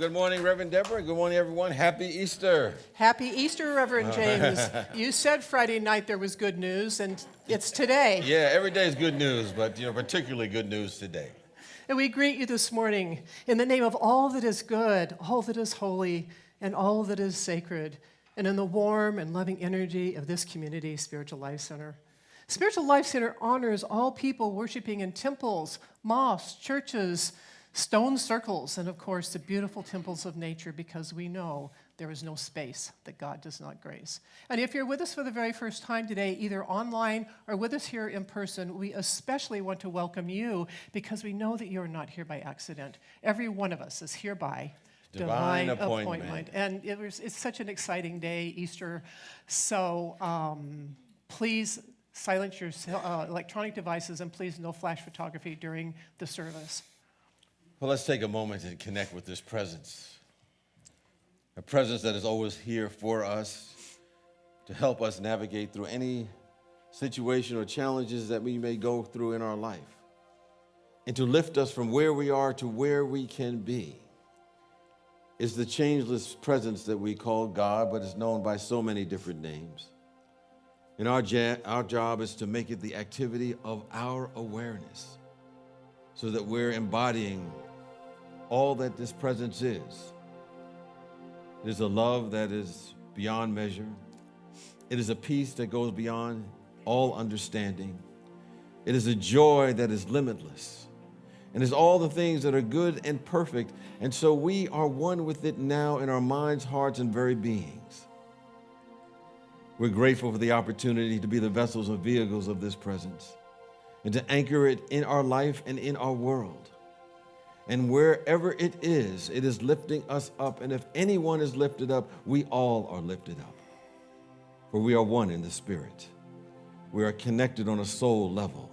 good morning, Reverend Deborah. Good morning, everyone. Happy Easter. Happy Easter, Reverend James. You said Friday night there was good news, and it's today. Yeah, every day is good news, but particularly good news today. And we greet you this morning in the name of all that is good, all that is holy, and all that is sacred, and in the warm and loving energy of this community, Spiritual Life Center. Spiritual Life Center honors all people worshiping in temples, mosques, churches, stone circles, and of course the beautiful temples of nature, because we know there is no space that God does not grace. And if you're with us for the very first time today, either online or with us here in person, we especially want to welcome you because we know that you're not here by accident. Every one of us is here by divine appointment. And it's such an exciting day, Easter. So please silence your electronic devices, and please no flash photography during the service. Well, let's take a moment and connect with this presence. A presence that is always here for us to help us navigate through any situation or challenges that we may go through in our life, and to lift us from where we are to where we can be. It's the changeless presence that we call God, but it's known by so many different names. And our job is to make it the activity of our awareness so that we're embodying all that this presence is. It is a love that is beyond measure. It is a peace that goes beyond all understanding. It is a joy that is limitless. And it's all the things that are good and perfect. And so we are one with it now in our minds, hearts, and very beings. We're grateful for the opportunity to be the vessels and vehicles of this presence and to anchor it in our life and in our world. And wherever it is lifting us up. And if anyone is lifted up, we all are lifted up. For we are one in the Spirit. We are connected on a soul level.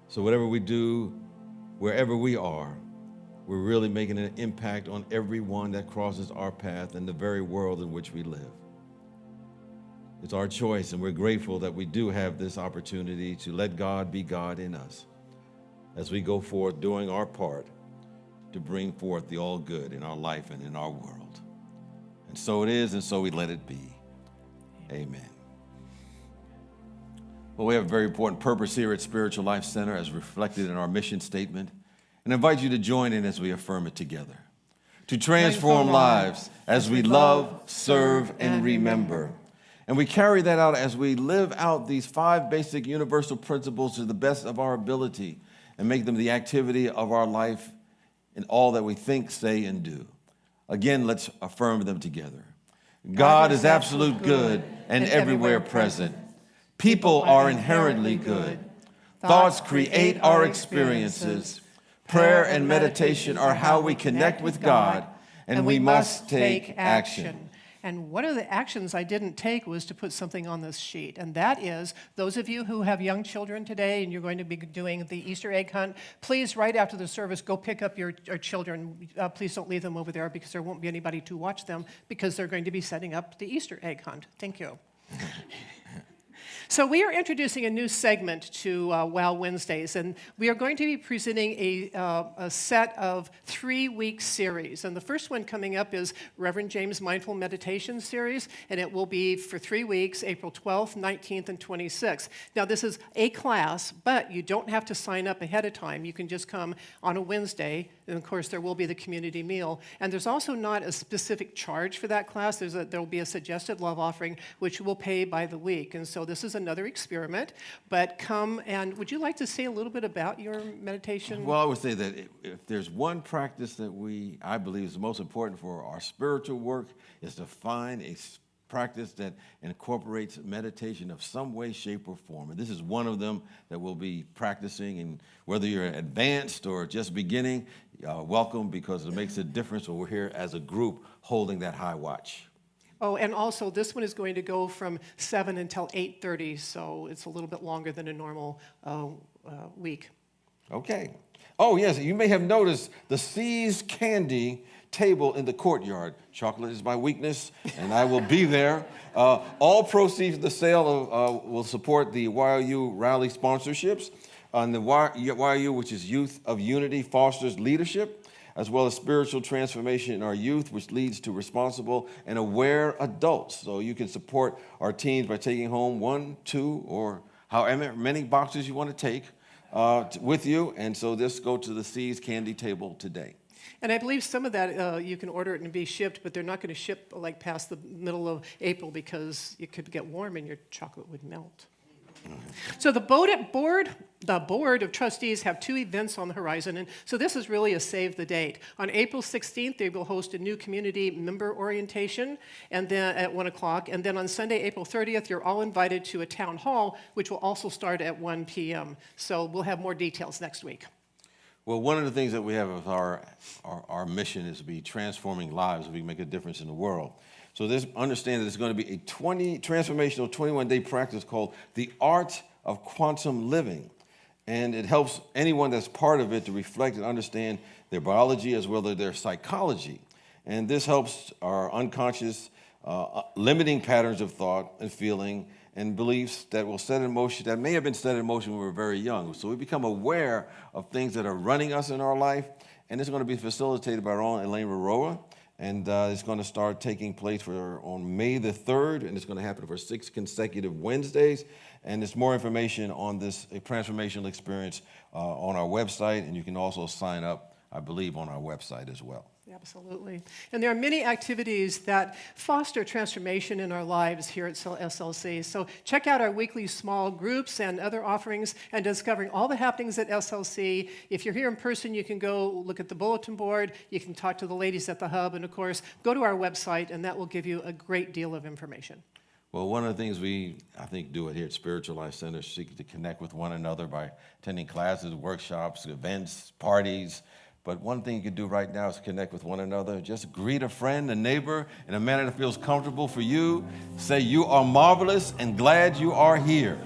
So whatever we do, wherever we are, we're really making an impact on everyone that crosses our path and the very world in which we live. It's our choice, and we're grateful that we do have this opportunity to let God be God in us as we go forth doing our part to bring forth the all good in our life and in our world. And so it is, and so we let it be. Amen. Well, we have a very important purpose here at Spiritual Life Center as reflected in our mission statement, and I invite you to join in as we affirm it together. To transform lives as we love, serve, and remember. And we carry that out as we live out these 5 basic universal principles to the best of our ability and make them the activity of our life in all that we think, say, and do. Again, let's affirm them together. God is absolute good and everywhere present. People are inherently good. Thoughts create our experiences. Prayer and meditation are how we connect with God, and we must take action. And one of the actions I didn't take was to put something on this sheet, and that is, those of you who have young children today and you're going to be doing the Easter egg hunt, please, right after the service, go pick up your children. Please don't leave them over there because there won't be anybody to watch them because they're going to be setting up the Easter egg hunt. Thank you. So we are introducing a new segment to Wow Wednesdays, and we are going to be presenting a set of 3-week series. And the first one coming up is Reverend James' Mindful Meditation Series, and it will be for 3 weeks, April 12th, 19th, and 26th. Now, this is a class, but you don't have to sign up ahead of time. You can just come on a Wednesday, and of course, there will be the community meal. And there's also not a specific charge for that class. There will be a suggested love offering, which you will pay by the week. And so this is another experiment, but come and would you like to say a little bit about your meditation? Well, I would say that if there's one practice that I believe is the most important for our spiritual work is to find a practice that incorporates meditation of some way, shape, or form. And this is one of them that we'll be practicing. And whether you're advanced or just beginning, welcome, because it makes a difference when we're here as a group holding that high watch. Oh, and also this one is going to go from 7 until 8:30, so it's a little bit longer than a normal week. Okay. Oh, yes, you may have noticed the Seas Candy table in the courtyard. Chocolate is my weakness, and I will be there. All proceeds of the sale will support the YOU rally sponsorships. On the YOU, which is Youth of Unity, fosters leadership. as well as spiritual transformation in our youth, which leads to responsible and aware adults. So you can support our teens by taking home 1, 2, or however many boxes you want to take with you. And so just go to the C's candy table today. And I believe some of that you can order it and be shipped, but they're not going to ship like past the middle of April because it could get warm and your chocolate would melt. So the board of trustees have 2 events on the horizon, and so this is really a save the date. On April 16th, they will host a new community member orientation, and then at 1 o'clock, and then on Sunday, April 30th, you're all invited to a town hall, which will also start at 1 p.m. So we'll have more details next week. Well, one of the things that we have with our mission is to be transforming lives. We make a difference in the world. So understand that it's going to be a transformational 21-day practice called the Art of Quantum Living. And it helps anyone that's part of it to reflect and understand their biology as well as their psychology. And this helps our unconscious limiting patterns of thought and feeling and beliefs that will set in motion, that may have been set in motion when we were very young. So we become aware of things that are running us in our life, and it's going to be facilitated by our own Elaine Raroa, and it's going to start taking place on May the 3rd, and it's going to happen for 6 consecutive Wednesdays, and there's more information on this transformational experience on our website, and you can also sign up, I believe, on our website as well. Absolutely. And there are many activities that foster transformation in our lives here at SLC. So check out our weekly small groups and other offerings and discovering all the happenings at SLC. If you're here in person, you can go look at the bulletin board. You can talk to the ladies at the hub. And, of course, go to our website, and that will give you a great deal of information. Well, one of the things I think, do it here at Spiritual Life Center is seek to connect with one another by attending classes, workshops, events, parties. But one thing you can do right now is connect with one another. Just greet a friend, a neighbor, in a manner that feels comfortable for you. Say, you are marvelous and glad you are here.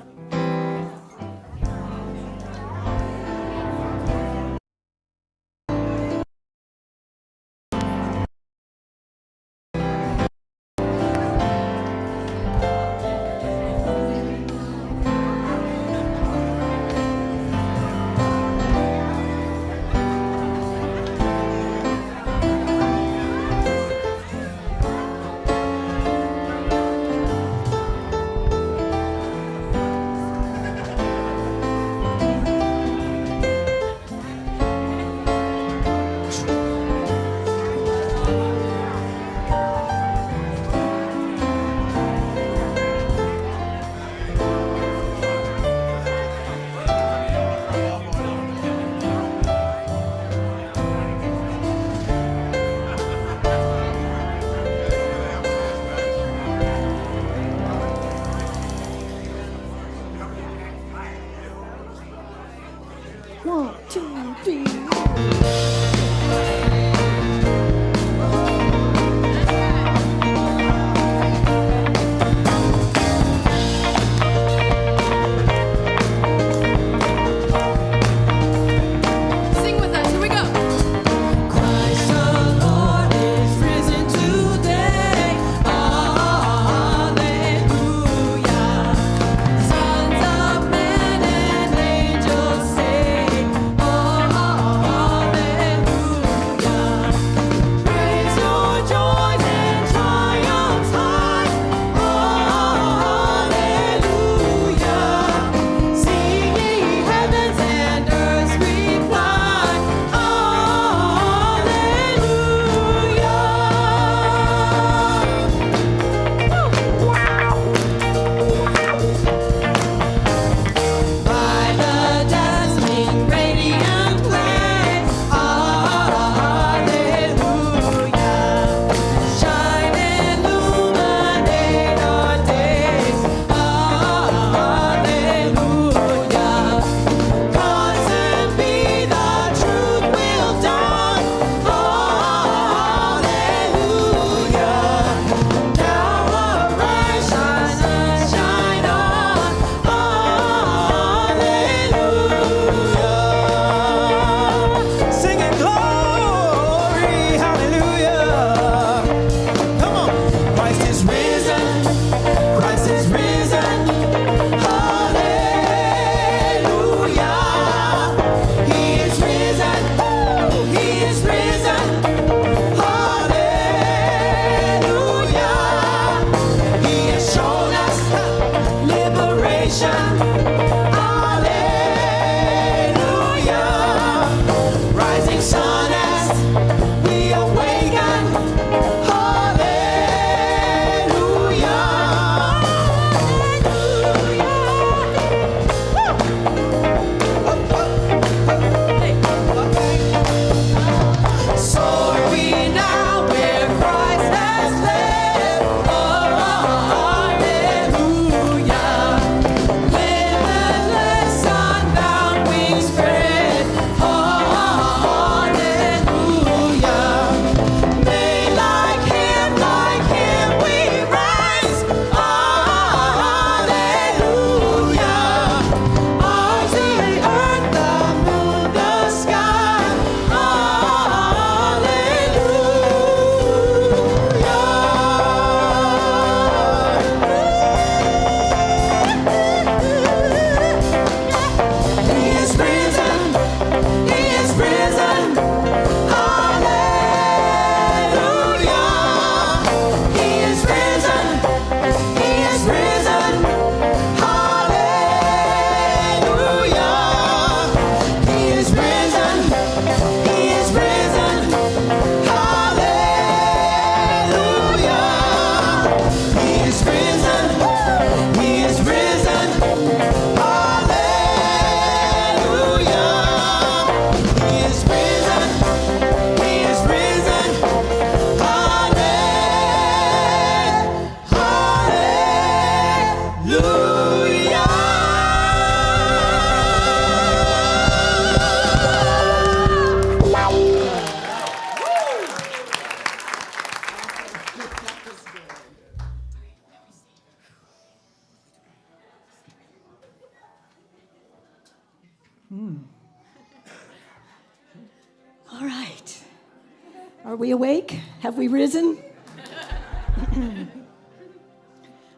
Are we awake? Have we risen?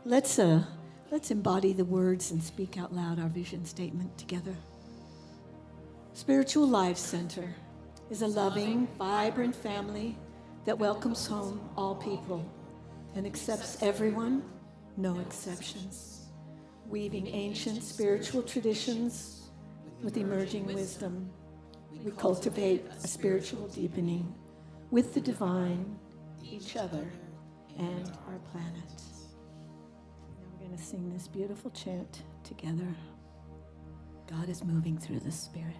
Let's embody the words and speak out loud our vision statement together. Spiritual Life Center is a loving, vibrant family that welcomes home all people and accepts everyone, no exceptions, weaving ancient spiritual traditions with emerging wisdom. We cultivate a spiritual deepening with the divine, each other, and our planet. Now we're going to sing this beautiful chant together. God is moving through the Spirit.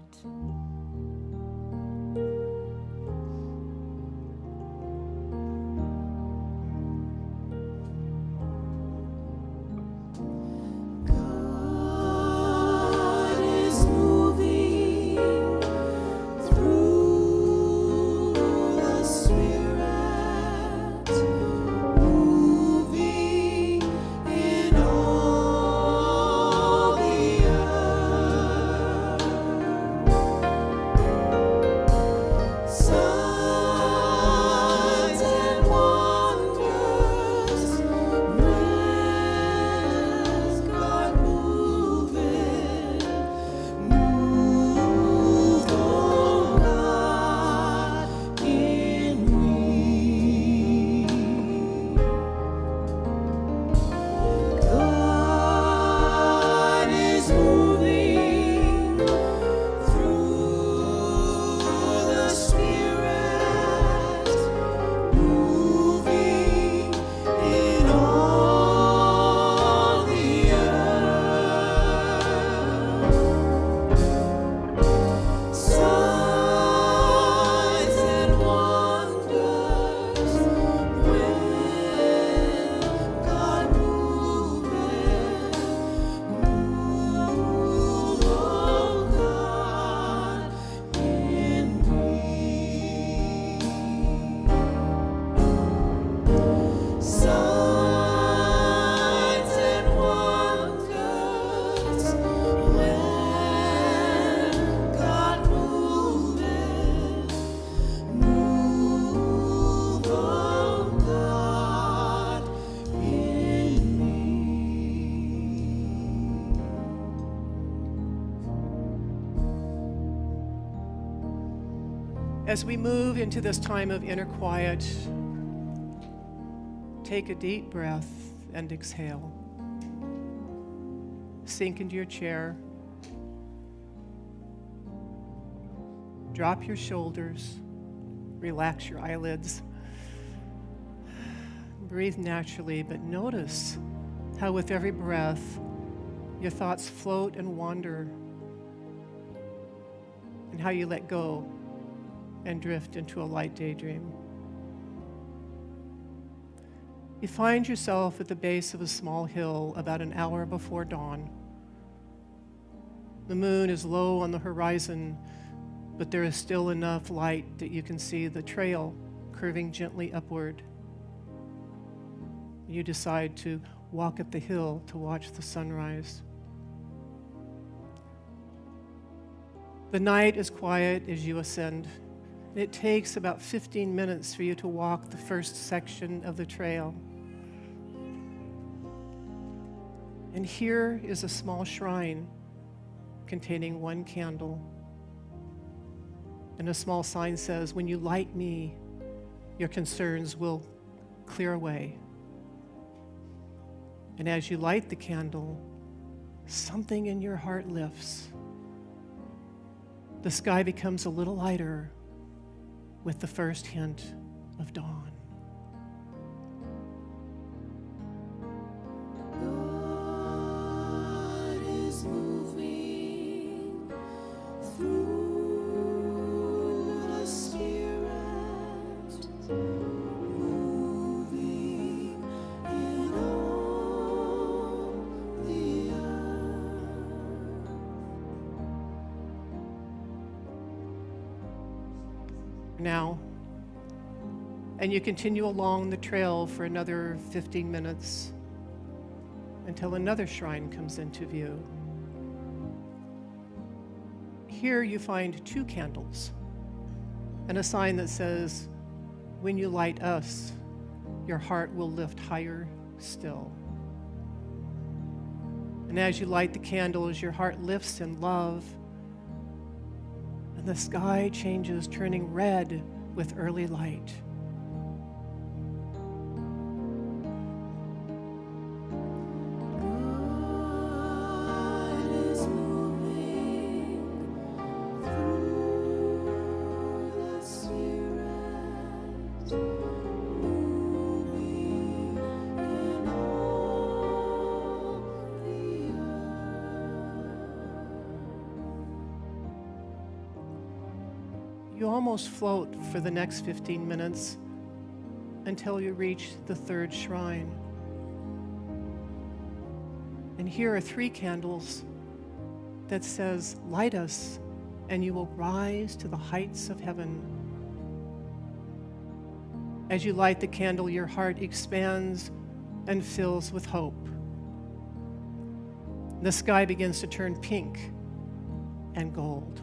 As we move into this time of inner quiet, take a deep breath and exhale. Sink into your chair. Drop your shoulders. Relax your eyelids. Breathe naturally, but notice how with every breath, your thoughts float and wander, and how you let go and drift into a light daydream. You find yourself at the base of a small hill about an hour before dawn. The moon is low on the horizon, but there is still enough light that you can see the trail curving gently upward. You decide to walk up the hill to watch the sunrise. The night is quiet as you ascend. It takes about 15 minutes for you to walk the first section of the trail. And here is a small shrine containing one candle. And a small sign says, "When you light me, your concerns will clear away." And as you light the candle, something in your heart lifts. The sky becomes a little lighter with the first hint of dawn. God is moving through the Spirit, moving in all the earth. Now, and you continue along the trail for another 15 minutes until another shrine comes into view. Here you find two candles and a sign that says, When you light us, your heart will lift higher still. And as you light the candles, your heart lifts in love, and the sky changes, turning red with early light. You almost float for the next 15 minutes until you reach the third shrine. And here are 3 candles that says, light us, and you will rise to the heights of heaven. As you light the candle, your heart expands and fills with hope. The sky begins to turn pink and gold.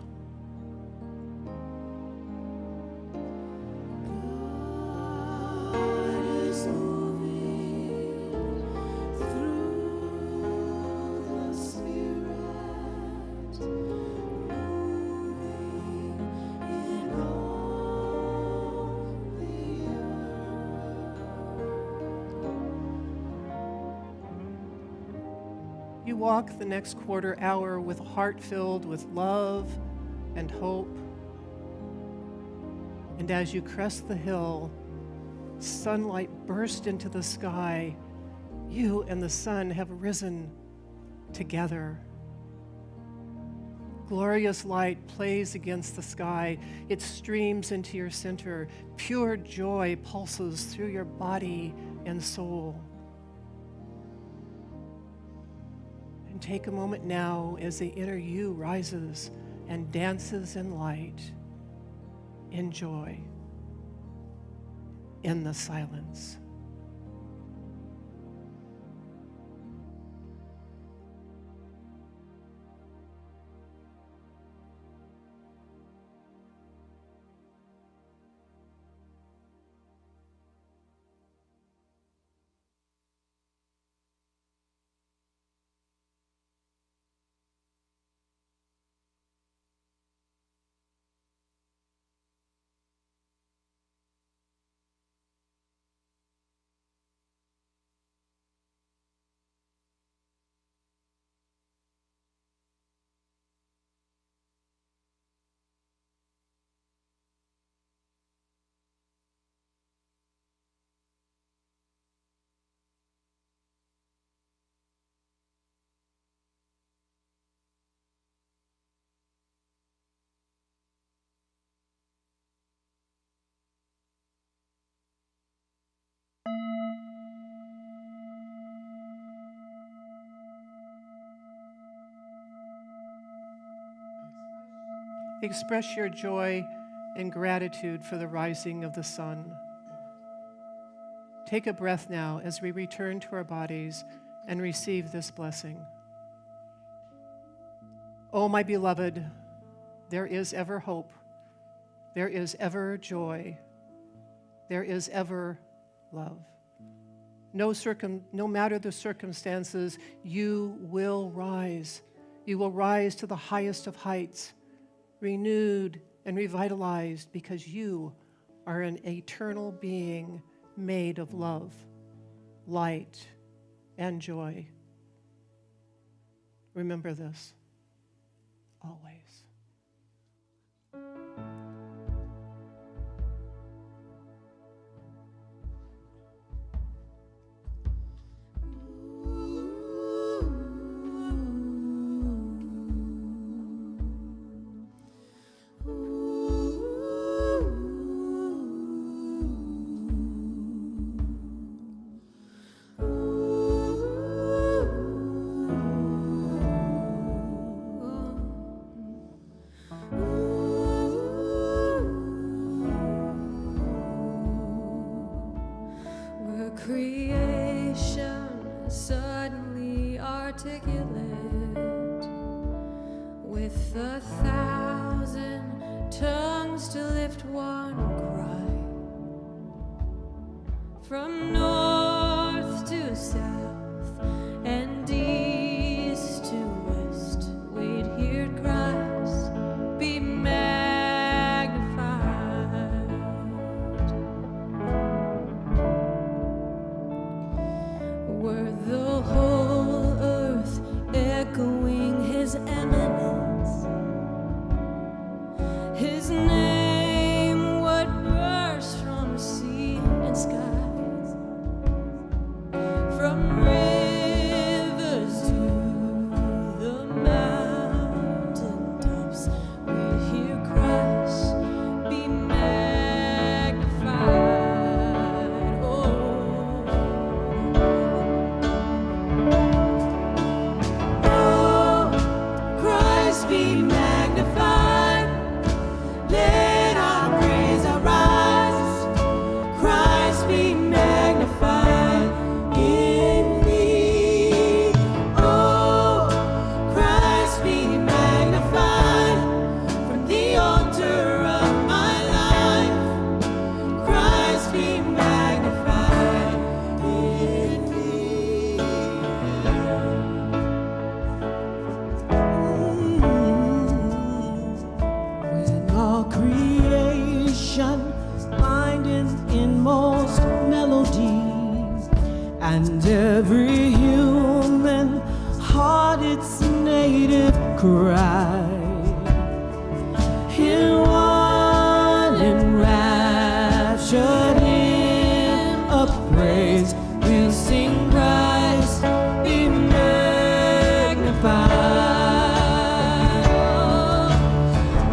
You walk the next quarter hour with a heart filled with love and hope. And as you crest the hill, sunlight bursts into the sky. You and the sun have risen together. Glorious light plays against the sky. It streams into your center. Pure joy pulses through your body and soul. And take a moment now as the inner you rises and dances in light, in joy, in the silence. Express your joy and gratitude for the rising of the sun. Take a breath now as we return to our bodies and receive this blessing. Oh, my beloved, there is ever hope. There is ever joy. There is ever love. No matter the circumstances, you will rise. You will rise to the highest of heights, renewed and revitalized, because you are an eternal being made of love, light, and joy. Remember this always. Creation suddenly articulate with 1,000 tongues to lift one cry. from north to south and east to west, we'd hear Christ be magnified. Were the whole earth echoing his eminence, his name would burst from sea and skies, from rivers to the mountain tops, we'd hear Christ be magnified. Oh, Christ be magnified. Let our praise arise. Christ be magnified in me. Oh, Christ be magnified from the altar of my life. Christ be magnified in me. When all creation find its inmost melody, and every human heart its native cry, in one enraptured hymn of praise, we'll sing Christ be magnified.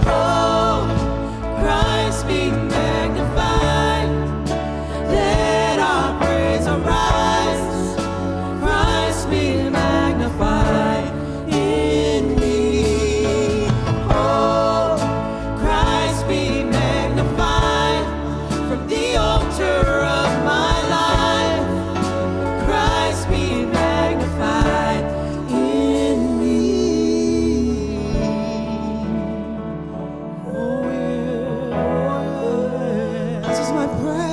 Oh, Christ be magnified. Let our praise arise. Christ be magnified in me. Oh, Christ be magnified from the altar of my life. Christ be magnified in me. Oh, yeah. This is my prayer.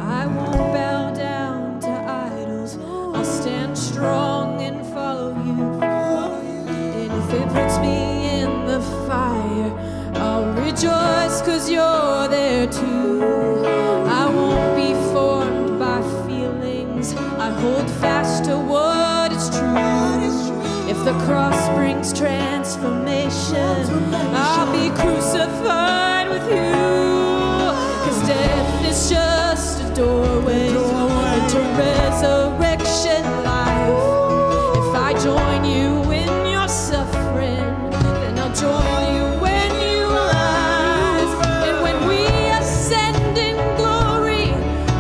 I won't bow down to idols. I'll stand strong and follow you. And if it puts me in the fire, I'll rejoice 'cause you're there too. I won't be formed by feelings. I hold fast to what is true. If the cross brings transformation, I'll be crucified with you. 'Cause death is just a doorway into resurrection life. If I join you in your suffering, then I'll join you when you rise. And when we ascend in glory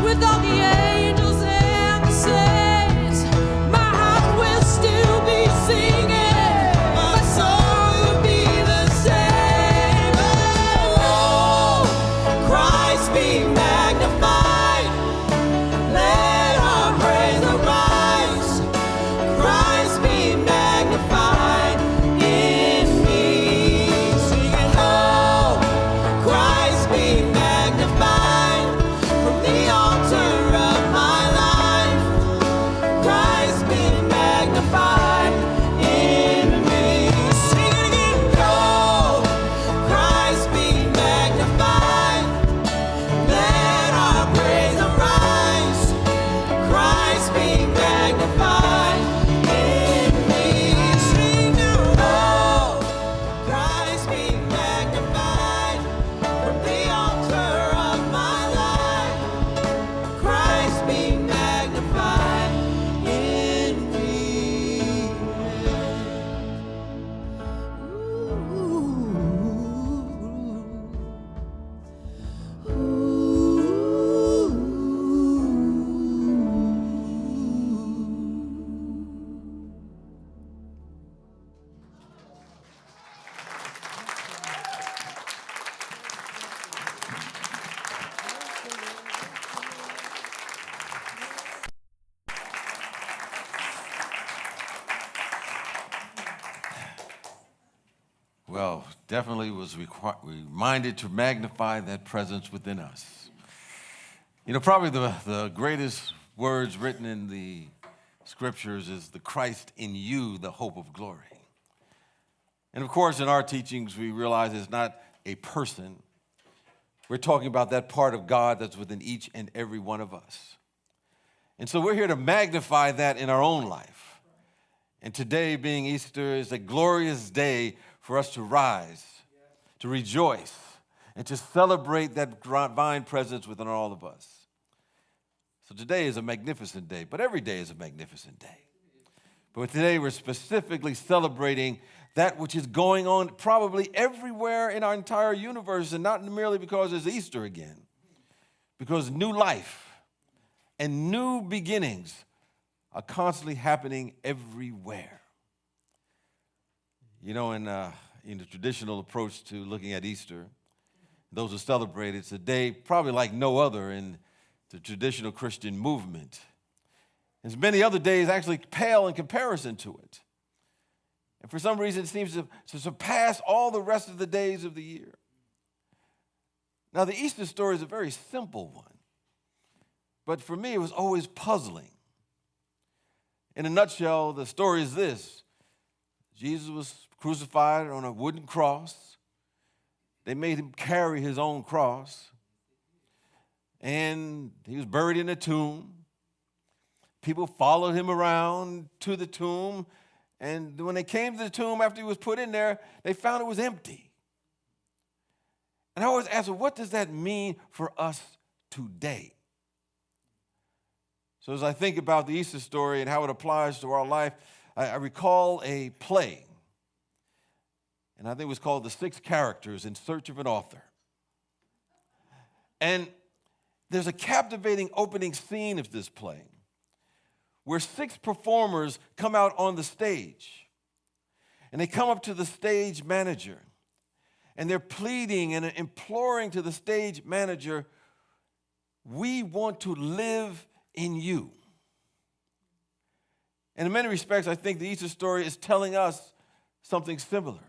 with all the angels and the saints, my heart will still be singing, my soul will be the same. Oh, Well, definitely was reminded to magnify that presence within us. You know, probably the greatest words written in the scriptures is the Christ in you, the hope of glory. And of course, in our teachings, we realize it's not a person. We're talking about that part of God that's within each and every one of us. And so we're here to magnify that in our own life. And today, being Easter, is a glorious day for us to rise, to rejoice, and to celebrate that divine presence within all of us. So today is a magnificent day, but every day is a magnificent day. But today we're specifically celebrating that which is going on probably everywhere in our entire universe, and not merely because it's Easter again, because new life and new beginnings are constantly happening everywhere. You know, in the traditional approach to looking at Easter, those who celebrate it's a day probably like no other in the traditional Christian movement. As many other days actually pale in comparison to it. And for some reason, it seems to surpass all the rest of the days of the year. Now, the Easter story is a very simple one. But for me, it was always puzzling. In a nutshell, the story is this. Jesus was crucified on a wooden cross. They made him carry his own cross. And he was buried in a tomb. People followed him around to the tomb. And when they came to the tomb after he was put in there, they found it was empty. And I always ask, well, what does that mean for us today? So as I think about the Easter story and how it applies to our life, I recall a play. And I think it was called The 6 Characters in Search of an Author. And there's a captivating opening scene of this play where 6 performers come out on the stage. And they come up to the stage manager. And they're pleading and imploring to the stage manager, we want to live in you. And in many respects, I think the Easter story is telling us something similar.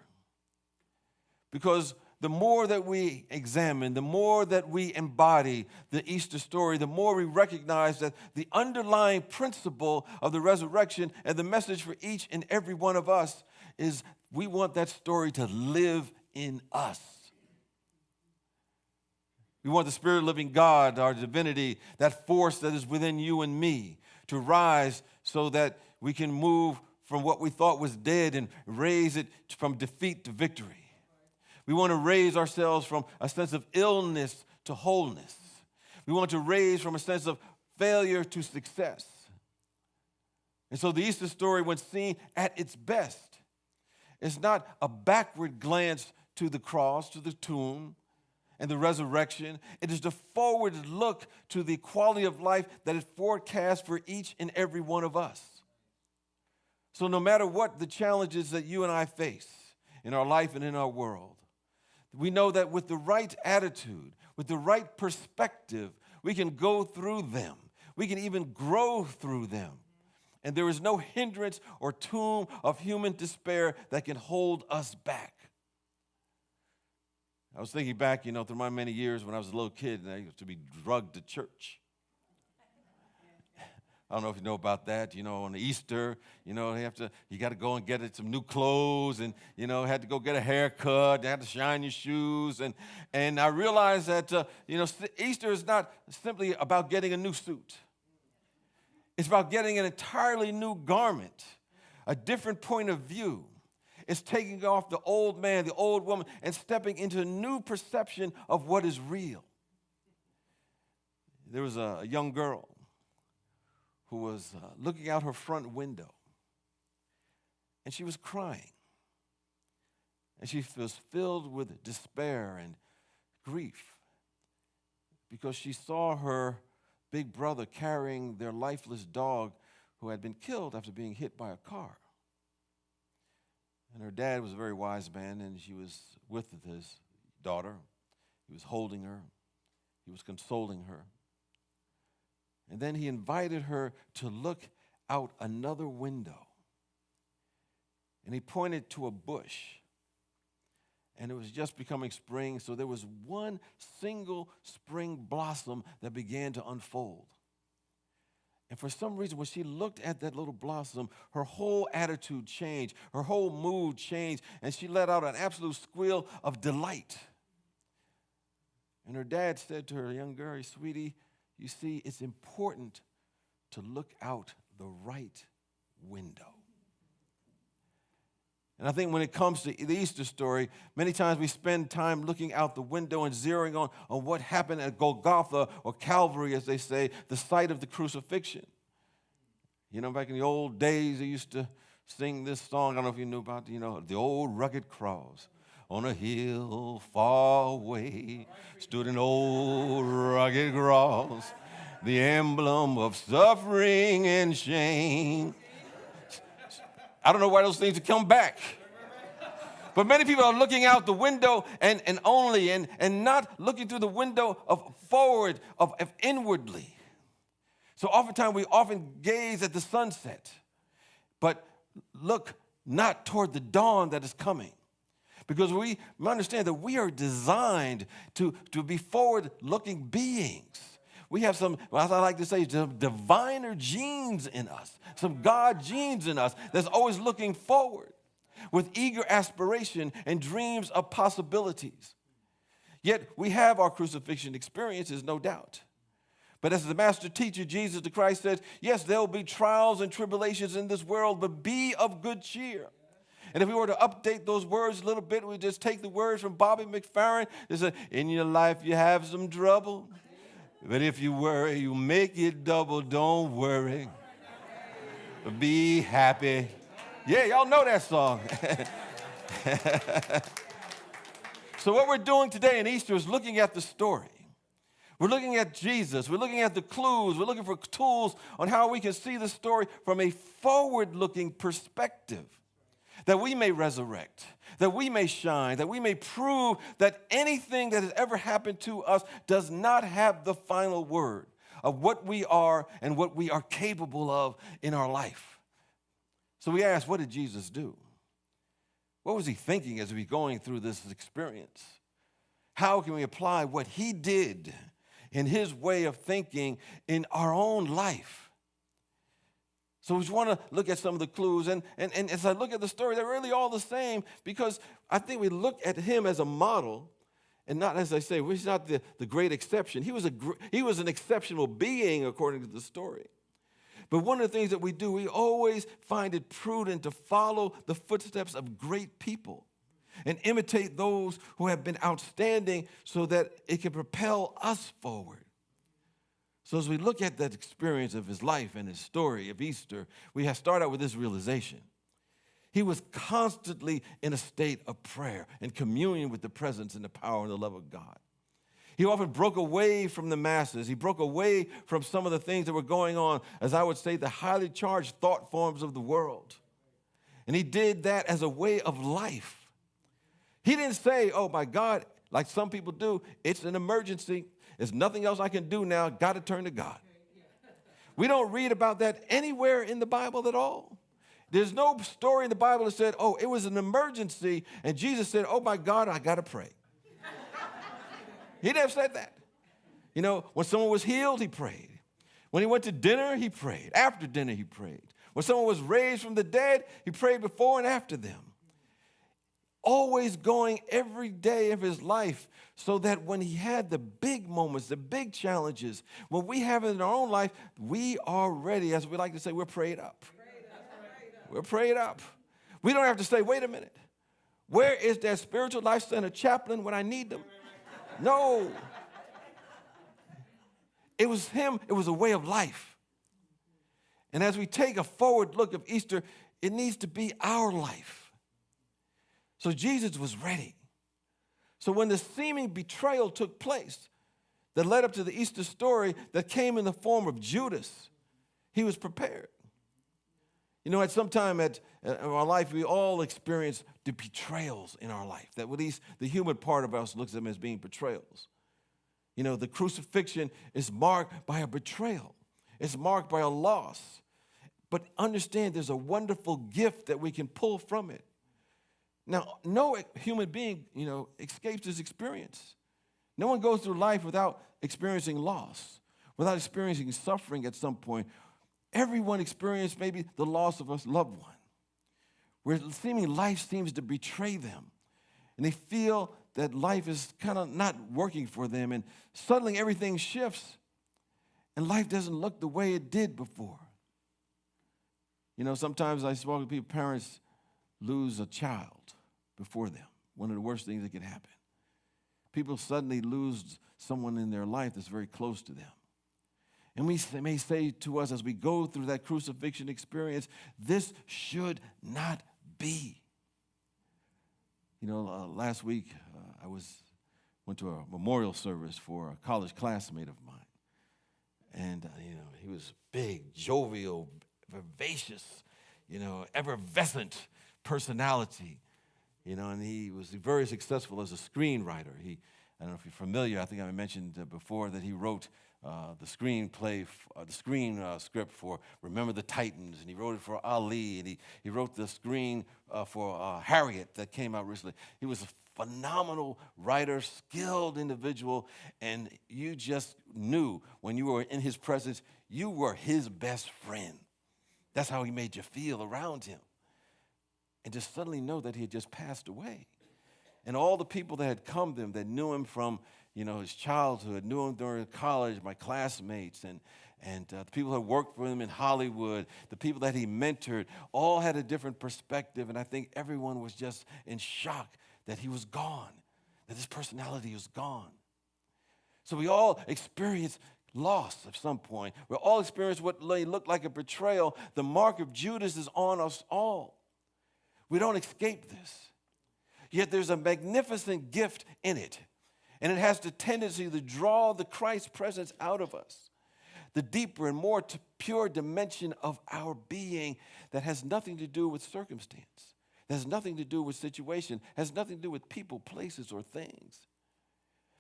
Because the more that we examine, the more that we embody the Easter story, the more we recognize that the underlying principle of the resurrection and the message for each and every one of us is we want that story to live in us. We want the Spirit of living God, our divinity, that force that is within you and me, to rise so that we can move from what we thought was dead and raise it from defeat to victory. We want to raise ourselves from a sense of illness to wholeness. We want to raise from a sense of failure to success. And so the Easter story, when seen at its best, is not a backward glance to the cross, to the tomb, and the resurrection. It is the forward look to the quality of life that it forecasts for each and every one of us. So no matter what the challenges that you and I face in our life and in our world, we know that with the right attitude, with the right perspective, we can go through them. We can even grow through them. And there is no hindrance or tomb of human despair that can hold us back. I was thinking back, through my many years when I was a little kid and I used to be drugged to church. I don't know if you know about that. On Easter, you got to go and get some new clothes and, had to go get a haircut. They had to shine your shoes. And I realized that, Easter is not simply about getting a new suit. It's about getting an entirely new garment, a different point of view. It's taking off the old man, the old woman, and stepping into a new perception of what is real. There was a young girl who was looking out her front window, and she was crying. And she was filled with despair and grief because she saw her big brother carrying their lifeless dog who had been killed after being hit by a car. And her dad was a very wise man, and she was with his daughter. He was holding her. He was consoling her. And then he invited her to look out another window. And he pointed to a bush and it was just becoming spring, so there was one single spring blossom that began to unfold. And for some reason, when she looked at that little blossom, her whole attitude changed, her whole mood changed, and she let out an absolute squeal of delight. And her dad said to her, young girl, sweetie, you see, it's important to look out the right window. And I think when it comes to the Easter story, many times we spend time looking out the window and zeroing on what happened at Golgotha, or Calvary, as they say, the site of the crucifixion. You know, back in the old days, they used to sing this song. I don't know if you knew about it, the old rugged cross. On a hill far away stood an old rugged cross, the emblem of suffering and shame. I don't know why those things have come back. But many people are looking out the window and not looking through the window of forward, of inwardly. So oftentimes we often gaze at the sunset, but look not toward the dawn that is coming. Because we understand that we are designed to be forward-looking beings. We have some, as I like to say, some diviner genes in us, some God genes in us that's always looking forward with eager aspiration and dreams of possibilities. Yet we have our crucifixion experiences, no doubt. But as the master teacher, Jesus the Christ, says, yes, there will be trials and tribulations in this world, but be of good cheer. And if we were to update those words a little bit, we just take the words from Bobby McFerrin. They say, in your life you have some trouble. But if you worry, you make it double. Don't worry. Be happy. Yeah, y'all know that song. So what we're doing today in Easter is looking at the story. We're looking at Jesus. We're looking at the clues. We're looking for tools on how we can see the story from a forward-looking perspective, that we may resurrect, that we may shine, that we may prove that anything that has ever happened to us does not have the final word of what we are and what we are capable of in our life. So we ask, what did Jesus do? What was he thinking as he was going through this experience? How can we apply what he did in his way of thinking in our own life? So we just want to look at some of the clues. And as I look at the story, they're really all the same, because I think we look at him as a model, and not, as I say, he's not the great exception. He was an exceptional being according to the story. But one of the things that we do, we always find it prudent to follow the footsteps of great people and imitate those who have been outstanding so that it can propel us forward. So as we look at that experience of his life and his story of Easter, we have started out with this realization. He was constantly in a state of prayer and communion with the presence and the power and the love of God. He often broke away from the masses. He broke away from some of the things that were going on, as I would say, the highly charged thought forms of the world. And he did that as a way of life. He didn't say, oh, my God, like some people do, it's an emergency. There's nothing else I can do now. Got to turn to God. We don't read about that anywhere in the Bible at all. There's no story in the Bible that said, oh, it was an emergency, and Jesus said, oh, my God, I got to pray. He never said that. You know, when someone was healed, he prayed. When he went to dinner, he prayed. After dinner, he prayed. When someone was raised from the dead, he prayed before and after them. Always going every day of his life, so that when he had the big moments, the big challenges, when we have it in our own life, we are ready. As we like to say, we're prayed up. We're prayed up. We don't have to say, wait a minute, where is that spiritual life center chaplain when I need them? No. It was him. It was a way of life. And as we take a forward look of Easter, it needs to be our life. So Jesus was ready. So when the seeming betrayal took place that led up to the Easter story that came in the form of Judas, he was prepared. You know, at some time in our life, we all experience the betrayals in our life, that at least the human part of us looks at them as being betrayals. You know, the crucifixion is marked by a betrayal. It's marked by a loss. But understand there's a wonderful gift that we can pull from it. Now, no human being, escapes this experience. No one goes through life without experiencing loss, without experiencing suffering at some point. Everyone experienced maybe the loss of a loved one, where seeming life seems to betray them. And they feel that life is kind of not working for them, and suddenly everything shifts, and life doesn't look the way it did before. Sometimes I talk to people, parents lose a child before them. One of the worst things that can happen. People suddenly lose someone in their life that's very close to them. And we may say to us as we go through that crucifixion experience, this should not be. Last week I went to a memorial service for a college classmate of mine. And, he was big, jovial, vivacious, effervescent personality, and he was very successful as a screenwriter. I don't know if you're familiar, I think I mentioned before that he wrote the screenplay, the script for Remember the Titans, and he wrote it for Ali, and he wrote the screen for Harriet that came out recently. He was a phenomenal writer, skilled individual, and you just knew when you were in his presence, you were his best friend. That's how he made you feel around him. And just suddenly know that he had just passed away. And all the people that had come to him, that knew him from, his childhood, knew him during college, my classmates, and the people that worked for him in Hollywood, the people that he mentored, all had a different perspective. And I think everyone was just in shock that he was gone, that his personality was gone. So we all experience loss at some point. We all experience what looked like a betrayal. The mark of Judas is on us all. We don't escape this. Yet there's a magnificent gift in it. And it has the tendency to draw the Christ presence out of us. The deeper and more pure dimension of our being that has nothing to do with circumstance. That has nothing to do with situation. Has nothing to do with people, places, or things.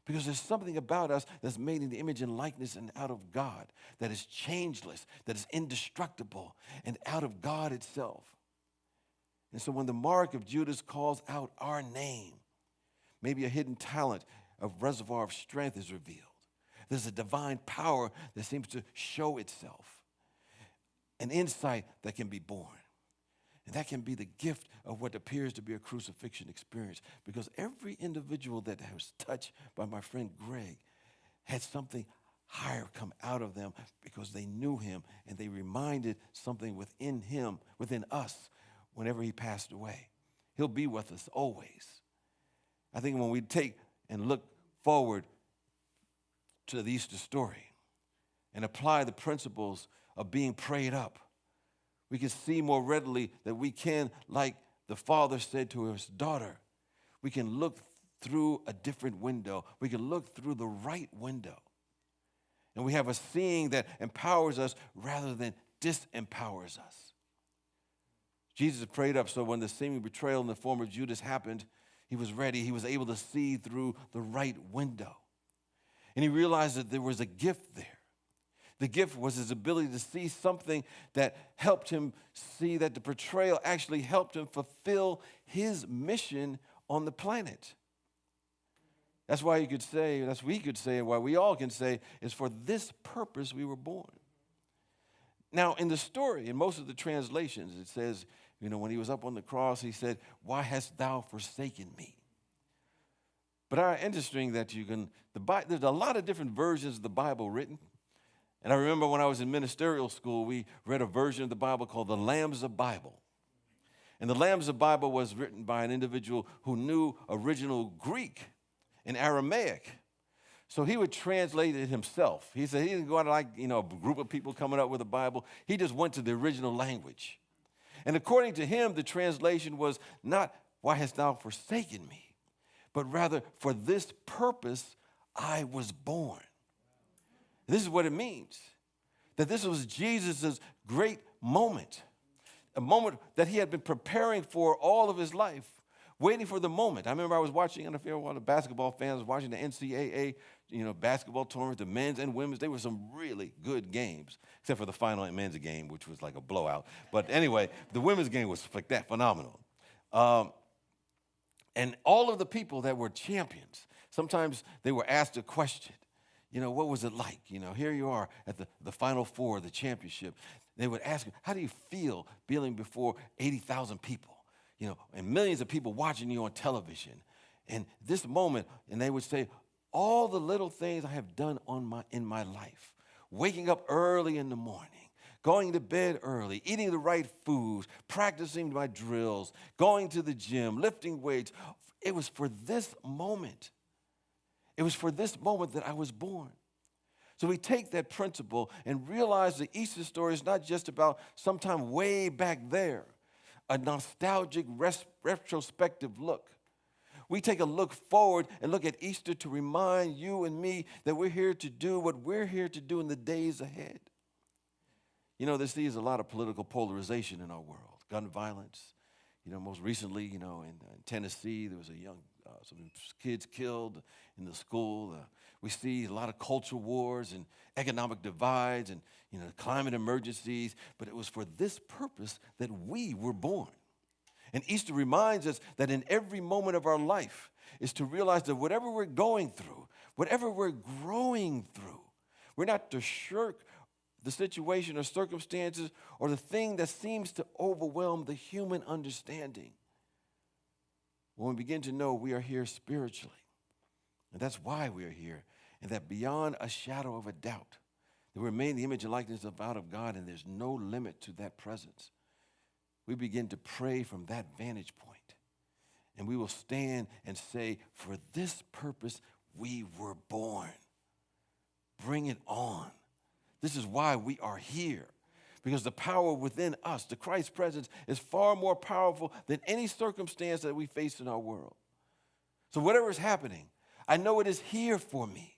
Because there's something about us that's made in the image and likeness and out of God. That is changeless. That is indestructible. And out of God itself. And so when the mark of Judas calls out our name, maybe a hidden talent, a reservoir of strength is revealed. There's a divine power that seems to show itself. An insight that can be born. And that can be the gift of what appears to be a crucifixion experience. Because every individual that was touched by my friend Greg had something higher come out of them because they knew him and they reminded something within him, within us, whenever he passed away. He'll be with us always. I think when we take and look forward to the Easter story and apply the principles of being prayed up, we can see more readily that we can, like the father said to his daughter, we can look through a different window. We can look through the right window. And we have a seeing that empowers us rather than disempowers us. Jesus prayed up so when the seeming betrayal in the form of Judas happened, he was ready. He was able to see through the right window. And he realized that there was a gift there. The gift was his ability to see something that helped him see that the betrayal actually helped him fulfill his mission on the planet. That's why you could say, that's what we could say, and why we all can say, is for this purpose we were born. Now, in the story, in most of the translations, it says, when he was up on the cross, he said, "Why hast thou forsaken me?" But it's interesting that there's a lot of different versions of the Bible written. And I remember when I was in ministerial school, we read a version of the Bible called the Lambs of Bible. And the Lambs of Bible was written by an individual who knew original Greek and Aramaic. So he would translate it himself. He said he didn't go out like, a group of people coming up with a Bible. He just went to the original language. And according to him, the translation was not, "Why hast thou forsaken me?" but rather, "For this purpose I was born." This is what it means. That this was Jesus' great moment. A moment that he had been preparing for all of his life. Waiting for the moment. I remember I was watching, I don't know if you're one of the basketball fans, watching the NCAA, basketball tournament, the men's and women's. They were some really good games, except for the final men's game, which was like a blowout. But anyway, the women's game was like that, phenomenal. And all of the people that were champions, sometimes they were asked a question. What was it like? Here you are at the Final Four, the championship. They would ask you, how do you feel being before 80,000 people? And millions of people watching you on television. And this moment, and they would say, all the little things I have done in my life. Waking up early in the morning, going to bed early, eating the right foods, practicing my drills, going to the gym, lifting weights. It was for this moment. It was for this moment that I was born. So we take that principle and realize the Easter story is not just about sometime way back there, a nostalgic retrospective look. We take a look forward and look at Easter to remind you and me that we're here to do what we're here to do in the days ahead. There sees a lot of political polarization in our world, gun violence. Most recently, in Tennessee, there was some kids killed in the school. We see a lot of culture wars and economic divides and, climate emergencies. But it was for this purpose that we were born. And Easter reminds us that in every moment of our life is to realize that whatever we're going through, whatever we're growing through, we're not to shirk the situation or circumstances or the thing that seems to overwhelm the human understanding. When we begin to know we are here spiritually, and that's why we are here, and that beyond a shadow of a doubt, that we're made in the image and likeness of God, and there's no limit to that presence. We begin to pray from that vantage point, and we will stand and say, for this purpose we were born. Bring it on. This is why we are here, because the power within us, the Christ presence, is far more powerful than any circumstance that we face in our world. So whatever is happening, I know it is here for me.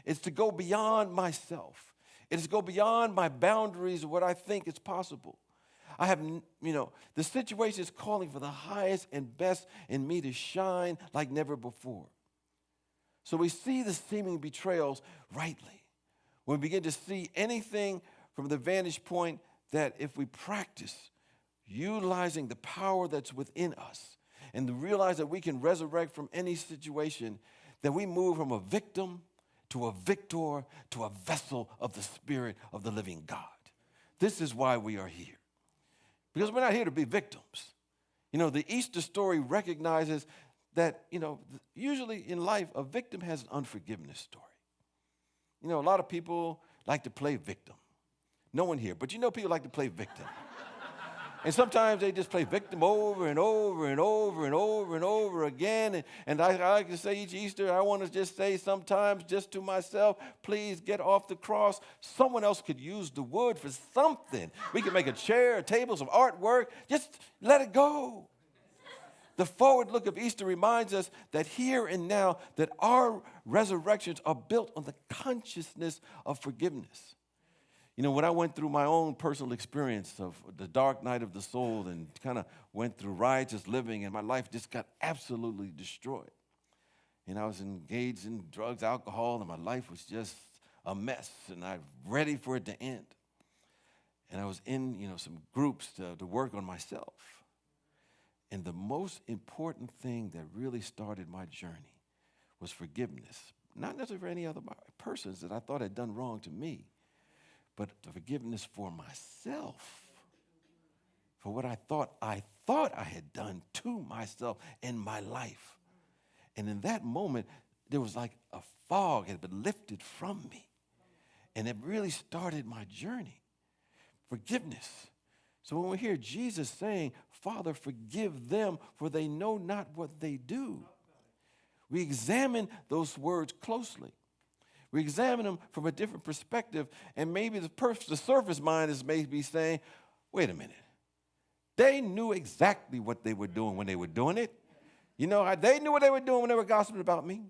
It's to go beyond myself. It is to go beyond my boundaries of what I think is possible. I have, the situation is calling for the highest and best in me to shine like never before. So we see the seeming betrayals rightly. When we begin to see anything from the vantage point that if we practice utilizing the power that's within us and to realize that we can resurrect from any situation, that we move from a victim to a victor to a vessel of the Spirit of the living God. This is why we are here. Because we're not here to be victims. The Easter story recognizes that, usually in life, a victim has an unforgiveness story. A lot of people like to play victim. No one here, but people like to play victim. And sometimes they just play victim over and over and over and over and over again. And I like to say each Easter, I want to just say sometimes just to myself, please get off the cross. Someone else could use the wood for something. We could make a chair, a table, some artwork. Just let it go. The forward look of Easter reminds us that here and now, that our resurrections are built on the consciousness of forgiveness. When I went through my own personal experience of the dark night of the soul and kind of went through riotous living, and my life just got absolutely destroyed. And I was engaged in drugs, alcohol, and my life was just a mess, and I'm ready for it to end. And I was in, some groups to work on myself. And the most important thing that really started my journey was forgiveness. Not necessarily for any other persons that I thought had done wrong to me, but the forgiveness for myself, for what I thought I had done to myself in my life. And in that moment, there was like a fog had been lifted from me. And it really started my journey. Forgiveness. So when we hear Jesus saying, Father, forgive them, for they know not what they do, we examine those words closely. We examine them from a different perspective, and maybe the surface mind is maybe saying, wait a minute. They knew exactly what they were doing when they were doing it. They knew what they were doing when they were gossiping about me,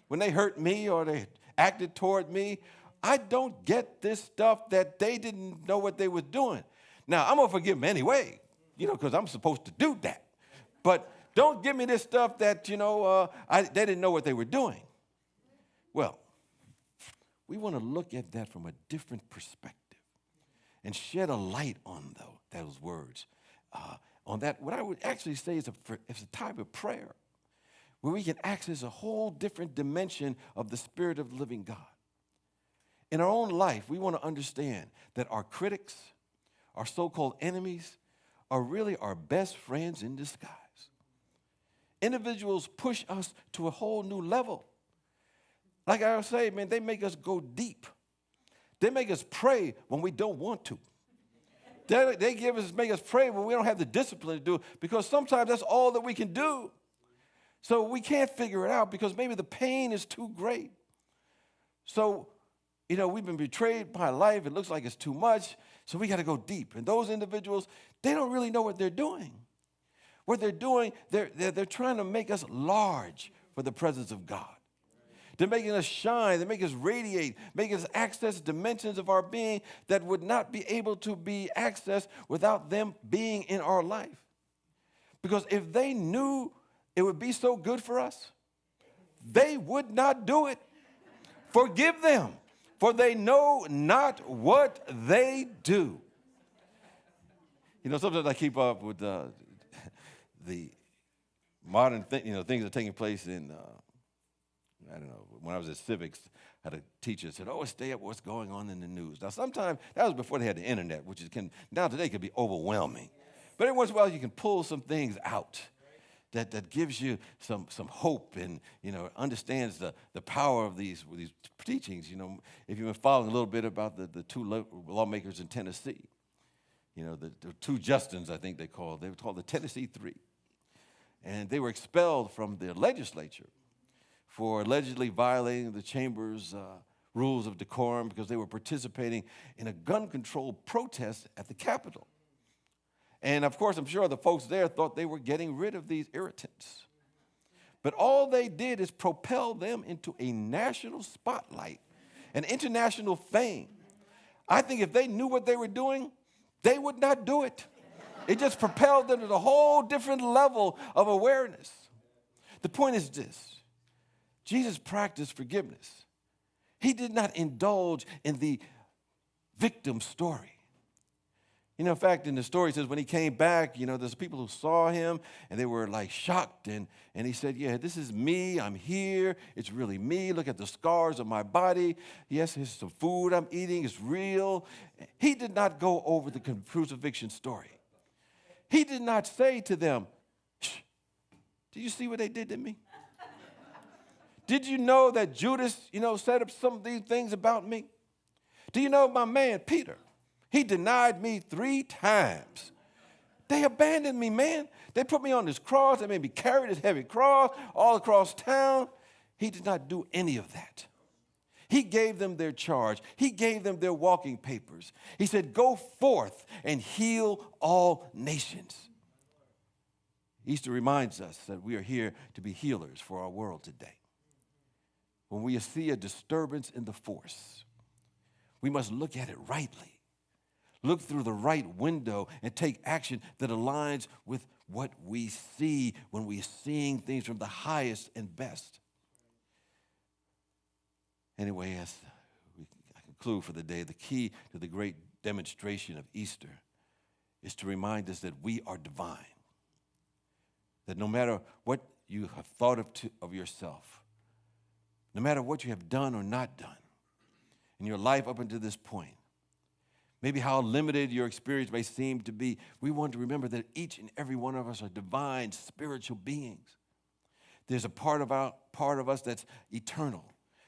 when they hurt me or they acted toward me. I don't get this stuff that they didn't know what they were doing. Now, I'm going to forgive them anyway, because I'm supposed to do that. But don't give me this stuff that, they didn't know what they were doing. Well, we want to look at that from a different perspective and shed a light on those words. On that, what I would actually say is it's a type of prayer. where we can access a whole different dimension of the Spirit of the living God. In our own life, we want to understand that our critics, our so-called enemies, are really our best friends in disguise. Individuals push us to a whole new level. Like I was saying, man, they make us go deep. They make us pray when we don't want to. They make us pray when we don't have the discipline to do it, because sometimes that's all that we can do. So we can't figure it out because maybe the pain is too great. So, we've been betrayed by life. It looks like it's too much. So we got to go deep. And those individuals, they don't really know what they're doing. What they're doing, they're trying to make us large for the presence of God. They're making us shine. They make us radiate, make us access dimensions of our being that would not be able to be accessed without them being in our life. Because if they knew it would be so good for us, they would not do it. Forgive them, for they know not what they do. Sometimes I keep up with the modern things that are taking place in, when I was at civics, I had a teacher that said, always stay up with what's going on in the news. Now, sometimes, that was before they had the internet, which now today can be overwhelming. But every once in a while, you can pull some things out that gives you some hope and, understands the power of these teachings. If you've been following a little bit about the two lawmakers in Tennessee, the two Justins, I think they were called the Tennessee Three. And they were expelled from the legislature for allegedly violating the chamber's rules of decorum because they were participating in a gun control protest at the Capitol. And of course, I'm sure the folks there thought they were getting rid of these irritants. But all they did is propel them into a national spotlight, an international fame. I think if they knew what they were doing, they would not do it. It just propelled them to a whole different level of awareness. The point is this: Jesus practiced forgiveness. He did not indulge in the victim story. In fact, in the story, it says when he came back, there's people who saw him, and they were like shocked. And he said, yeah, this is me. I'm here. It's really me. Look at the scars on my body. Yes, here's some food I'm eating. It's real. He did not go over the crucifixion story. He did not say to them, shh, did you see what they did to me? Did you know that Judas, said up some of these things about me? Do you know my man, Peter? He denied me 3 times. They abandoned me, man. They put me on this cross. They made me carry this heavy cross all across town. He did not do any of that. He gave them their charge. He gave them their walking papers. He said, go forth and heal all nations. Easter reminds us that we are here to be healers for our world today. When we see a disturbance in the force, we must look at it rightly. Look through the right window and take action that aligns with what we see when we're seeing things from the highest and best. Anyway, as I conclude for the day, the key to the great demonstration of Easter is to remind us that we are divine. That no matter what you have thought of yourself, no matter what you have done or not done in your life up until this point, maybe how limited your experience may seem to be, we want to remember that each and every one of us are divine spiritual beings. There's a part of us that's eternal.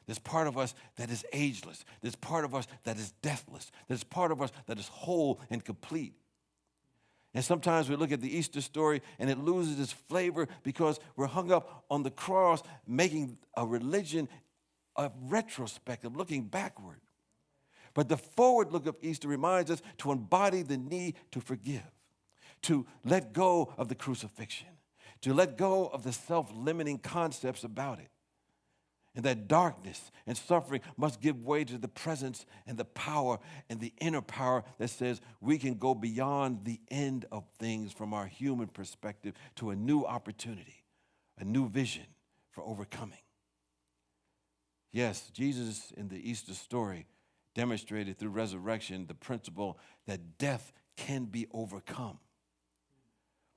There's part of us that is ageless. There's part of us that is deathless. There's part of us that is whole and complete. And sometimes we look at the Easter story and it loses its flavor because we're hung up on the cross, making a religion a retrospective, looking backward. But the forward look of Easter reminds us to embody the need to forgive, to let go of the crucifixion, to let go of the self-limiting concepts about it. And that darkness and suffering must give way to the presence and the power and the inner power that says we can go beyond the end of things from our human perspective to a new opportunity, a new vision for overcoming. Yes, Jesus in the Easter story demonstrated through resurrection the principle that death can be overcome.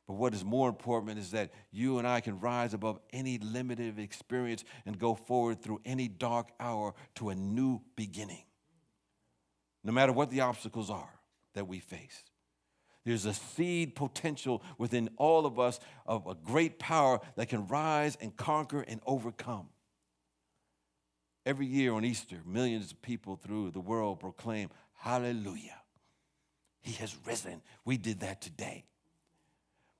But what is more important is that you and I can rise above any limited experience and go forward through any dark hour to a new beginning. No matter what the obstacles are that we face. There's a seed potential within all of us of a great power that can rise and conquer and overcome. Every year on Easter, millions of people through the world proclaim, hallelujah, he has risen. We did that today.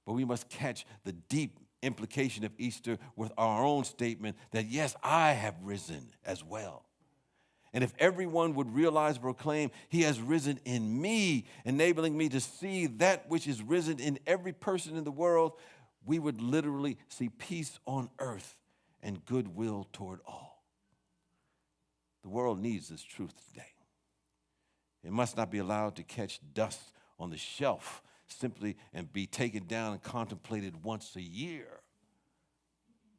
But we must catch the deep implication of Easter with our own statement that, yes, I have risen as well. And if everyone would realize and proclaim, he has risen in me, enabling me to see that which is risen in every person in the world, we would literally see peace on earth and goodwill toward all. The world needs this truth today. It must not be allowed to catch dust on the shelf simply and be taken down and contemplated once a year.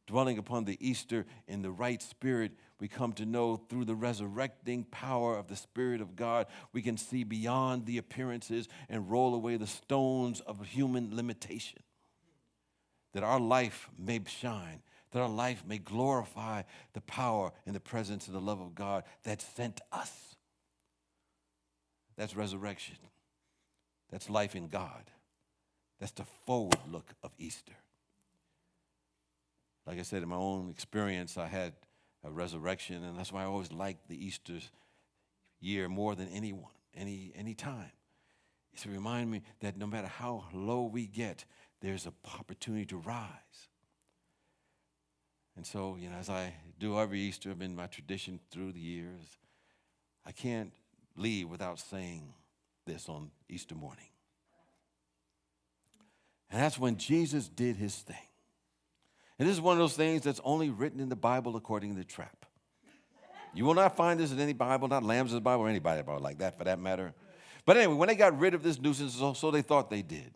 Dwelling upon the Easter in the right spirit, we come to know through the resurrecting power of the Spirit of God, we can see beyond the appearances and roll away the stones of human limitation. That our life may shine, that our life may glorify the power and the presence and the love of God that sent us. That's resurrection. That's life in God. That's the forward look of Easter. Like I said, in my own experience, I had a resurrection, and that's why I always liked the Easter year more than anyone, any time. It's to remind me that no matter how low we get, there's an opportunity to rise. And so, as I do every Easter, been my tradition through the years, I can't leave without saying this on Easter morning. And that's when Jesus did his thing. And this is one of those things that's only written in the Bible according to Trapp. You will not find this in any Bible, not Lamb's Bible or anybody's Bible like that for that matter. But anyway, when they got rid of this nuisance, so they thought they did.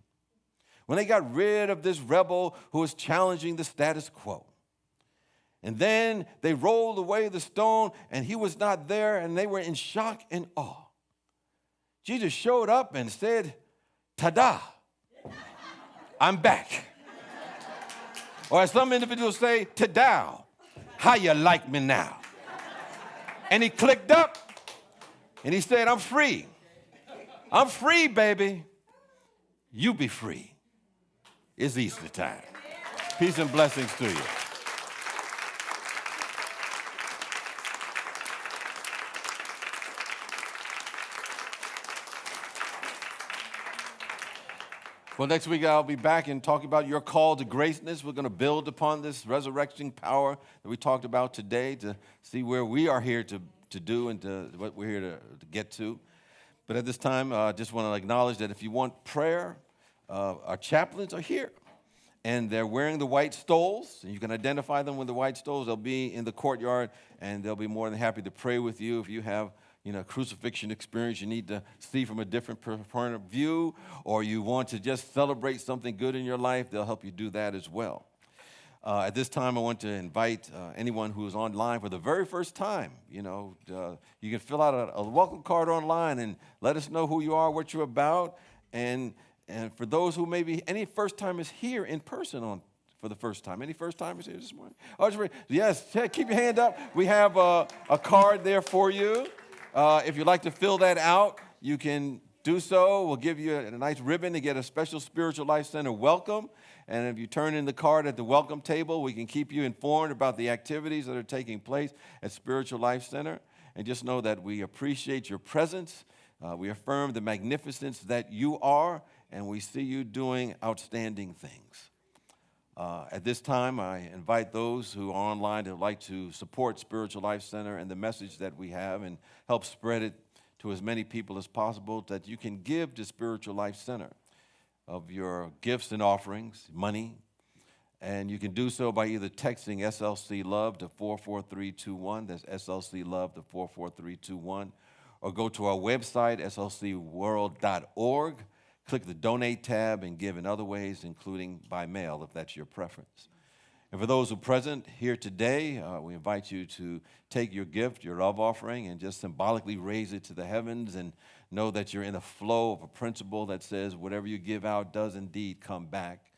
When they got rid of this rebel who was challenging the status quo. And then they rolled away the stone and he was not there and they were in shock and awe. Jesus showed up and said, "Ta-da, I'm back." Or as some individuals say, "Ta-da, how you like me now?" And he clicked up and he said, "I'm free. I'm free, baby. You be free." It's Easter time. Peace and blessings to you. Well, next week I'll be back and talking about your call to greatness. We're going to build upon this resurrection power that we talked about today to see where we are here to do and to what we're here to get to. But at this time, I just want to acknowledge that if you want prayer, our chaplains are here. And they're wearing the white stoles. And you can identify them with the white stoles. They'll be in the courtyard, and they'll be more than happy to pray with you if you have crucifixion experience you need to see from a different point of view, or you want to just celebrate something good in your life, they'll help you do that as well. At this time, I want to invite anyone who is online for the very first time. You can fill out a welcome card online and let us know who you are, what you're about, and for those who maybe any first-timers here in person for the first time. Any first-timers here this morning? Yes, keep your hand up. We have a card there for you. If you'd like to fill that out, you can do so. We'll give you a nice ribbon to get a special Spiritual Life Center welcome. And if you turn in the card at the welcome table, we can keep you informed about the activities that are taking place at Spiritual Life Center. And just know that we appreciate your presence. We affirm the magnificence that you are, and we see you doing outstanding things. At this time, I invite those who are online that would like to support Spiritual Life Center and the message that we have and help spread it to as many people as possible, that you can give to Spiritual Life Center of your gifts and offerings, money, and you can do so by either texting SLC Love to 44321, that's SLC Love to 44321, or go to our website, slcworld.org, click the Donate tab and give in other ways, including by mail, if that's your preference. And for those who are present here today, we invite you to take your gift, your love offering, and just symbolically raise it to the heavens and know that you're in a flow of a principle that says whatever you give out does indeed come back.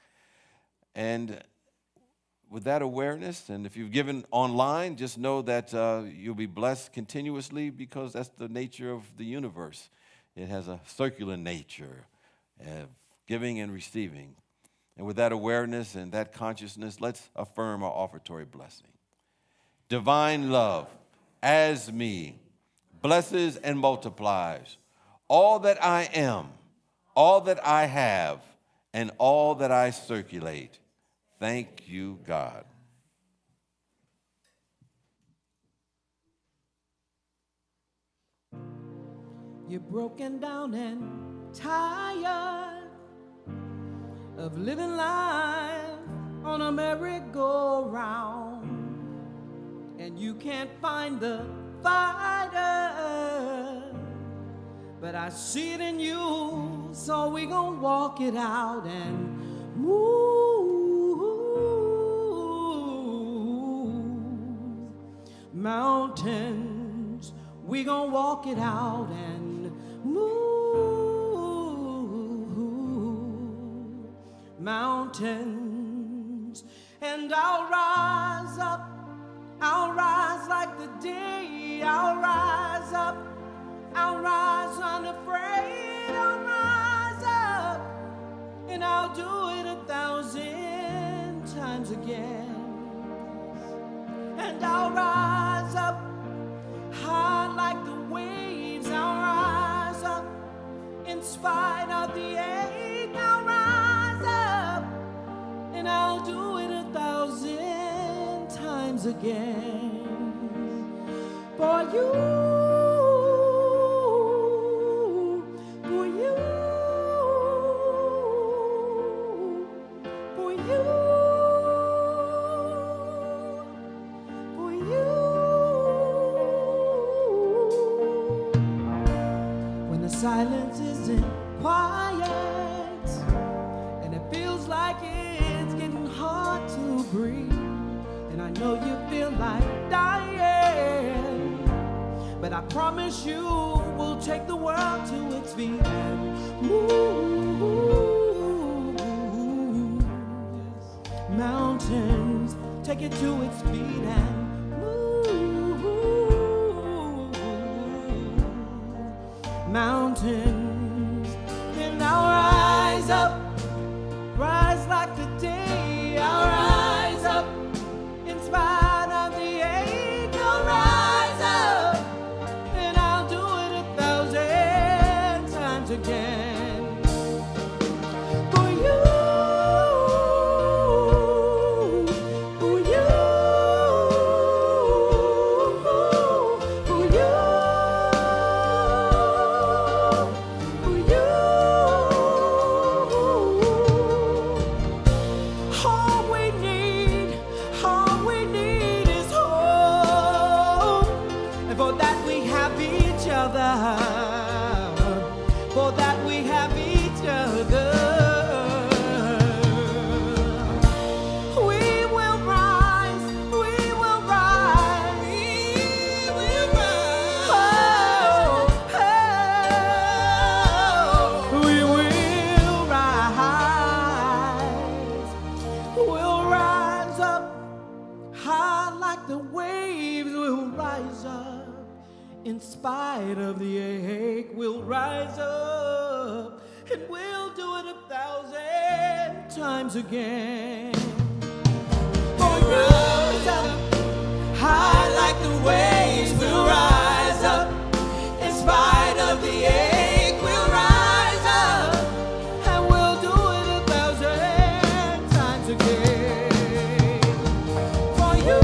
And with that awareness, and if you've given online, just know that you'll be blessed continuously, because that's the nature of the universe. It has a circular nature of giving and receiving. And with that awareness and that consciousness, let's affirm our offertory blessing. Divine love, as me, blesses and multiplies all that I am, all that I have, and all that I circulate. Thank you, God. You're broken down and tired of living life on a merry-go-round, and you can't find the fighter, but I see it in you, so we gonna walk it out and move mountains. We gonna walk it out and move mountains. And I'll rise up, I'll rise like the day. I'll rise up, I'll rise unafraid. I'll rise up, and I'll do it 1,000 times again. And I'll rise up high like the waves. I'll rise up in spite of the ache. I'll rise up, and I'll do it 1,000 times again. For you, for you, for you, for you. When the silence isn't quiet and it feels like it's getting hard to breathe, and I know you feel like dying, but I promise you we'll take the world to its feet and move mountains. Take it to its feet and move mountains. And I'll rise up, rise like the day. I'll rise up in spite of the ache. I'll rise up, and I'll do it 1,000 times again. For you, for you, for you, for you. All we need is hope, and for that we have each other. For that we have each other. We will rise, we will rise, we will rise. Oh, oh, we will rise. We'll rise up high like the waves. We'll rise up in spite of the ache. We'll rise up, and we'll do it 1,000 times again. We'll rise up high like the waves. We'll rise up in spite of the ache. We'll rise up, and we'll do it 1,000 times again. For you,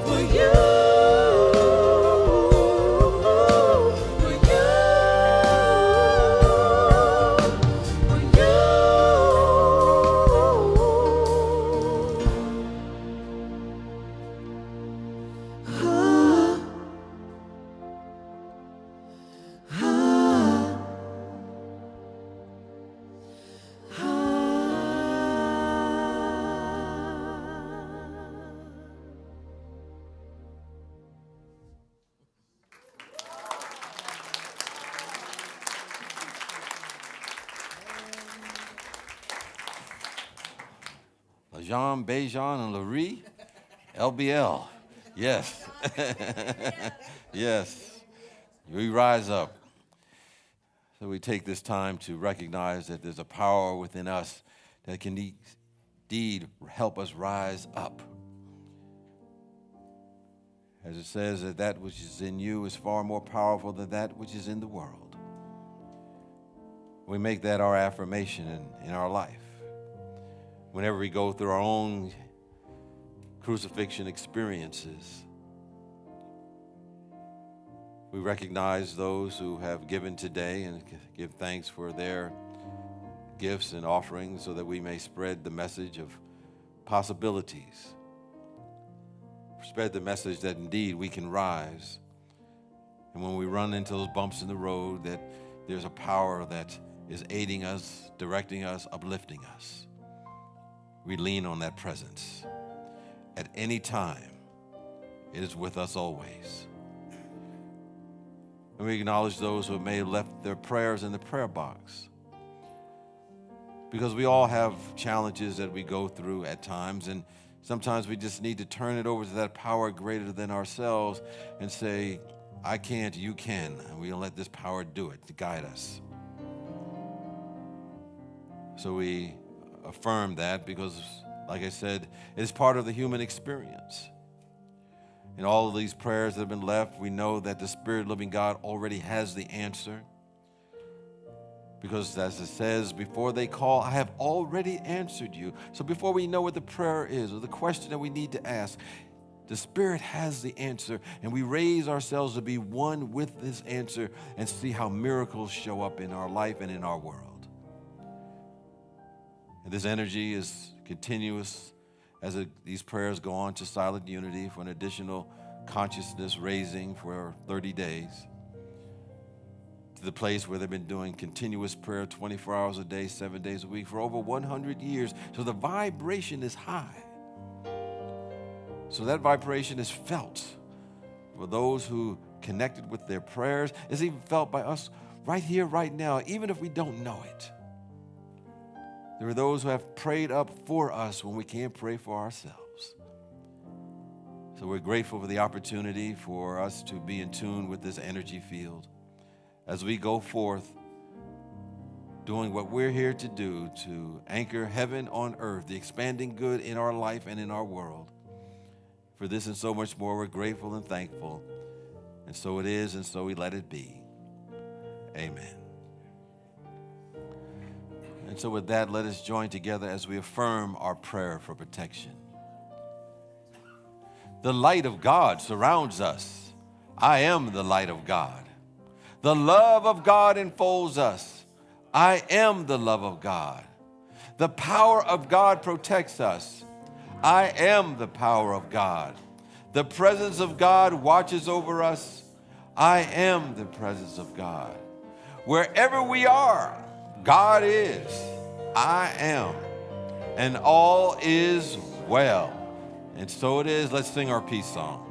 for you, for you, for you. Jean, Bejan, and Laurie. LBL. Yes. Yes. We rise up. So we take this time to recognize that there's a power within us that can indeed help us rise up. As it says that that which is in you is far more powerful than that which is in the world. We make that our affirmation in our life. Whenever we go through our own crucifixion experiences, we recognize those who have given today and give thanks for their gifts and offerings so that we may spread the message of possibilities. Spread the message that indeed we can rise. And when we run into those bumps in the road, that there's a power that is aiding us, directing us, uplifting us. We lean on that presence. At any time, it is with us always. And we acknowledge those who may have left their prayers in the prayer box. Because we all have challenges that we go through at times, and sometimes we just need to turn it over to that power greater than ourselves and say, I can't, you can. And we'll let this power do it to guide us. So we affirm that because, like I said, it is part of the human experience. In all of these prayers that have been left, we know that the Spirit of the living God already has the answer. Because as it says, before they call, I have already answered you. So before we know what the prayer is or the question that we need to ask, the Spirit has the answer, and we raise ourselves to be one with this answer and see how miracles show up in our life and in our world. And this energy is continuous as these prayers go on to silent unity for an additional consciousness raising for 30 days. To the place where they've been doing continuous prayer 24 hours a day, 7 days a week for over 100 years. So the vibration is high. So that vibration is felt for those who connected with their prayers. It's even felt by us right here, right now, even if we don't know it. There are those who have prayed up for us when we can't pray for ourselves. So we're grateful for the opportunity for us to be in tune with this energy field as we go forth doing what we're here to do, to anchor heaven on earth, the expanding good in our life and in our world. For this and so much more, we're grateful and thankful. And so it is, and so we let it be. Amen. And so with that, let us join together as we affirm our prayer for protection. The light of God surrounds us. I am the light of God. The love of God enfolds us. I am the love of God. The power of God protects us. I am the power of God. The presence of God watches over us. I am the presence of God. Wherever we are, God is. I am. And all is well. And so it is. Let's sing our peace song.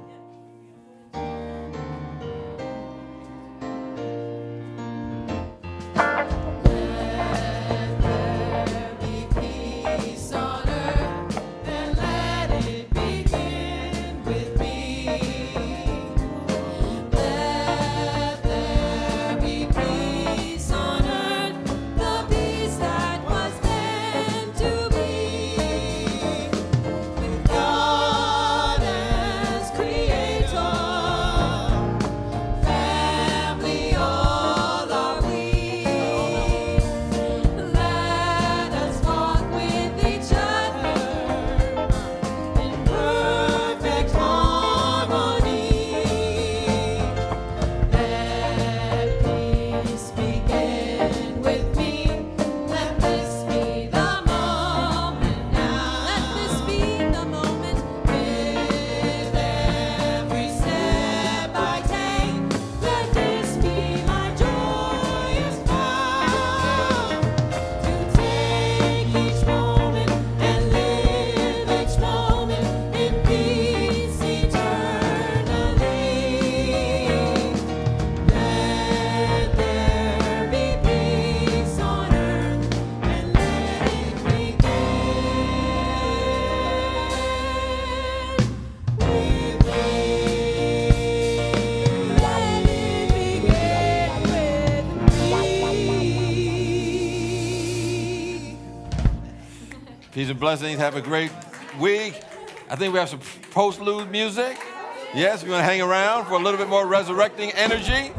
God has created. Peace and blessings. Have a great week. I think we have some post-lude music. Yes, we're going to hang around for a little bit more resurrecting energy.